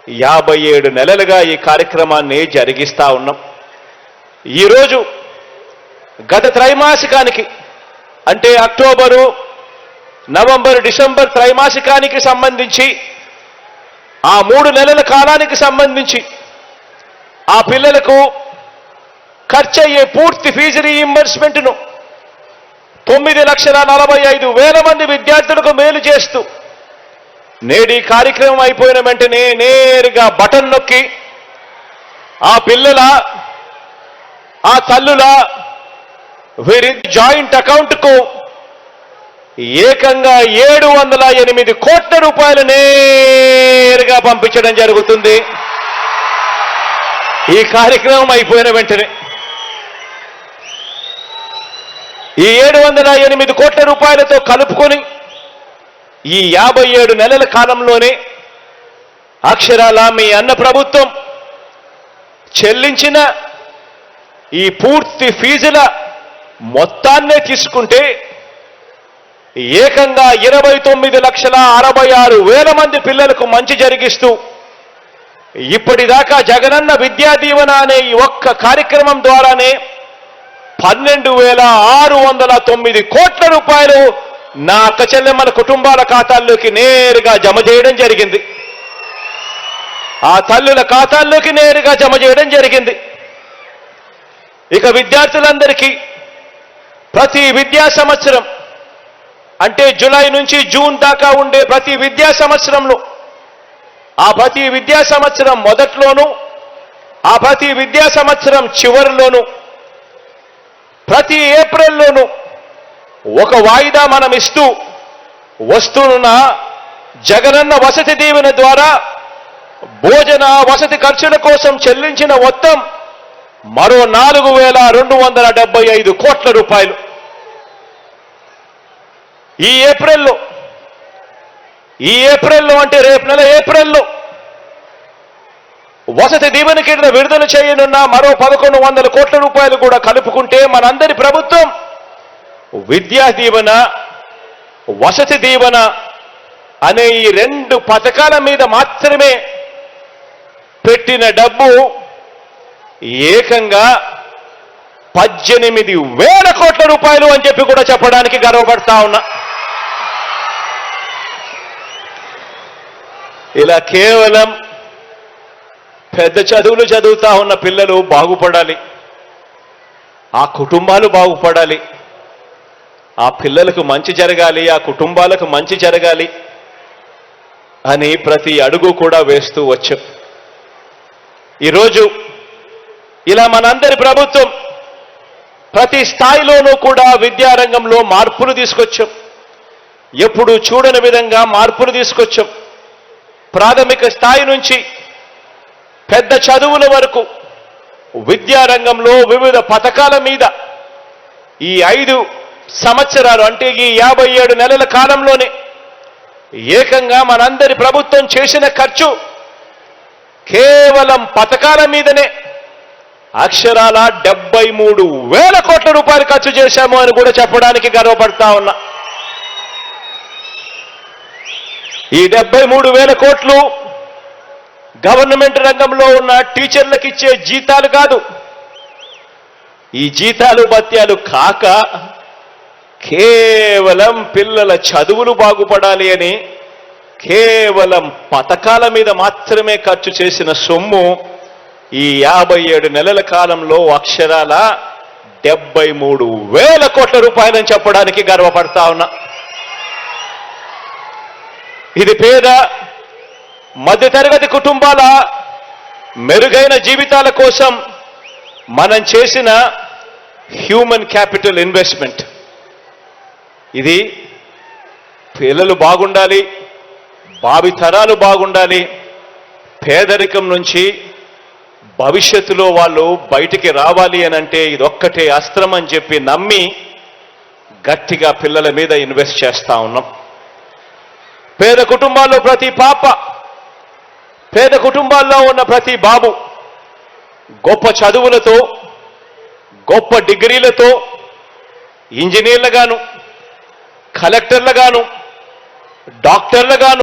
57 నెలలుగా ఈ కార్యక్రమాన్ని జరిగిస్తా ఉన్నాం. ఈరోజు గత త్రైమాసికానికి అంటే అక్టోబరు, నవంబర్, డిసెంబర్ త్రైమాసికానికి సంబంధించి ఆ 3 నెలల కాలానికి సంబంధించి ఆ పిల్లలకు ఖర్చయ్యే పూర్తి ఫీజు రీయింబర్స్మెంట్ను 9,45,000 మంది విద్యార్థులకు మేలు చేస్తూ నేడు ఈ కార్యక్రమం అయిపోయిన వెంటనే నేరుగా బటన్ నొక్కి ఆ పిల్లల, ఆ తల్లుల వీరి జాయింట్ అకౌంట్కు ఏకంగా 708 కోట్ల రూపాయలు నేరుగా పంపించడం జరుగుతుంది. ఈ కార్యక్రమం అయిపోయిన వెంటనే ఈ 708 కోట్ల రూపాయలతో కలుపుకొని ఈ 57 నెలల కాలంలోనే అక్షరాల మీ అన్న ప్రభుత్వం చెల్లించిన ఈ పూర్తి ఫీజుల మొత్తాన్నే తీసుకుంటే ఏకంగా 29,66,000 మంది పిల్లలకు మంచి జరిగిస్తూ ఇప్పటిదాకా జగనన్న విద్యా దీవెన అనే ఈ ఒక్క కార్యక్రమం ద్వారానే 12,609 కోట్ల రూపాయలు నా అక్క చెల్లెమ్మల కుటుంబాల ఖాతాల్లోకి నేరుగా జమ చేయడం జరిగింది. ఆ తల్లుల ఖాతాల్లోకి నేరుగా జమ చేయడం జరిగింది. ఇక విద్యార్థులందరికీ ప్రతి విద్యా సంవత్సరం అంటే జూలై నుంచి జూన్ దాకా ఉండే ప్రతి విద్యా సంవత్సరంలో ఆ ప్రతి విద్యా సంవత్సరం మొదట్లోనూ ఆ ప్రతి విద్యా సంవత్సరం చివరిలోనూ ప్రతి ఏప్రిల్లోనూ ఒక వాయిదా మనం ఇస్తూ వస్తున్న జగనన్న వసతి దీవెన ద్వారా భోజన వసతి ఖర్చుల కోసం చెల్లించిన మొత్తం మరో 4,275 కోట్ల రూపాయలు. ఈ ఏప్రిల్లో అంటే రేపు నెల ఏప్రిల్లో వసతి దీవెన కింద విడుదల చేయనున్న మరో 1,100 కోట్ల రూపాయలు కూడా కలుపుకుంటే మనందరి ప్రభుత్వం విద్యా దీవెన, వసతి దీవెన అనే ఈ 2 పథకాల మీద మాత్రమే పెట్టిన డబ్బు ఏకంగా 18,000 కోట్ల రూపాయలు అని చెప్పి కూడా చెప్పడానికి గర్వపడతా ఉన్నా. ఇలా కేవలం పెద్ద చదువులు చదువుతా ఉన్న పిల్లలు బాగుపడాలి, ఆ కుటుంబాలు బాగుపడాలి, ఆ పిల్లలకు మంచి జరగాలి, ఆ కుటుంబాలకు మంచి జరగాలి అని ప్రతి అడుగు కూడా వేస్తూ వచ్చాం. ఈరోజు ఇలా మనందరి ప్రభుత్వం ప్రతి స్థాయిలోనూ కూడా విద్యారంగంలో మార్పులు తీసుకొచ్చాం. ఎప్పుడు చూడని విధంగా మార్పులు తీసుకొచ్చాం. ప్రాథమిక స్థాయి నుంచి పెద్ద చదువుల వరకు విద్యారంగంలో వివిధ పథకాల మీద ఈ 5 సంవత్సరాలు అంటే ఈ 57 నెలల కాలంలోనే ఏకంగా మనందరి ప్రభుత్వం చేసిన ఖర్చు కేవలం పథకాల మీదనే అక్షరాల 73,000 కోట్ల రూపాయలు ఖర్చు చేశాము అని కూడా చెప్పడానికి గర్వపడతా ఉన్నా. ఈ 73,000 కోట్లు గవర్నమెంట్ రంగంలో ఉన్న టీచర్లకు ఇచ్చే జీతాలు కాదు. ఈ జీతాలు భత్యాలు కాక కేవలం పిల్లల చదువులు బాగుపడాలి అని కేవలం పథకాల మీద మాత్రమే ఖర్చు చేసిన సొమ్ము ఈ 57 నెలల కాలంలో అక్షరాల 73,000 కోట్ల రూపాయలని చెప్పడానికి గర్వపడతా ఉన్నా. ఇది పేద మధ్యతరగతి కుటుంబాల మెరుగైన జీవితాల కోసం మనం చేసిన హ్యూమన్ క్యాపిటల్ ఇన్వెస్ట్మెంట్. ఇది పిల్లలు బాగుండాలి, భావితరాలు బాగుండాలి, పేదరికం నుంచి భవిష్యత్తులో వాళ్ళు బయటికి రావాలి అని అంటే ఇదొక్కటే అస్త్రం అని చెప్పి నమ్మి గట్టిగా పిల్లల మీద ఇన్వెస్ట్ చేస్తా ఉన్నాం. పేద కుటుంబాల్లో ప్రతి పాప, పేద కుటుంబాల్లో ఉన్న ప్రతి బాబు గొప్ప చదువులతో, గొప్ప డిగ్రీలతో ఇంజనీర్లుగాను, కలెక్టర్లుగాను, డాక్టర్లుగాను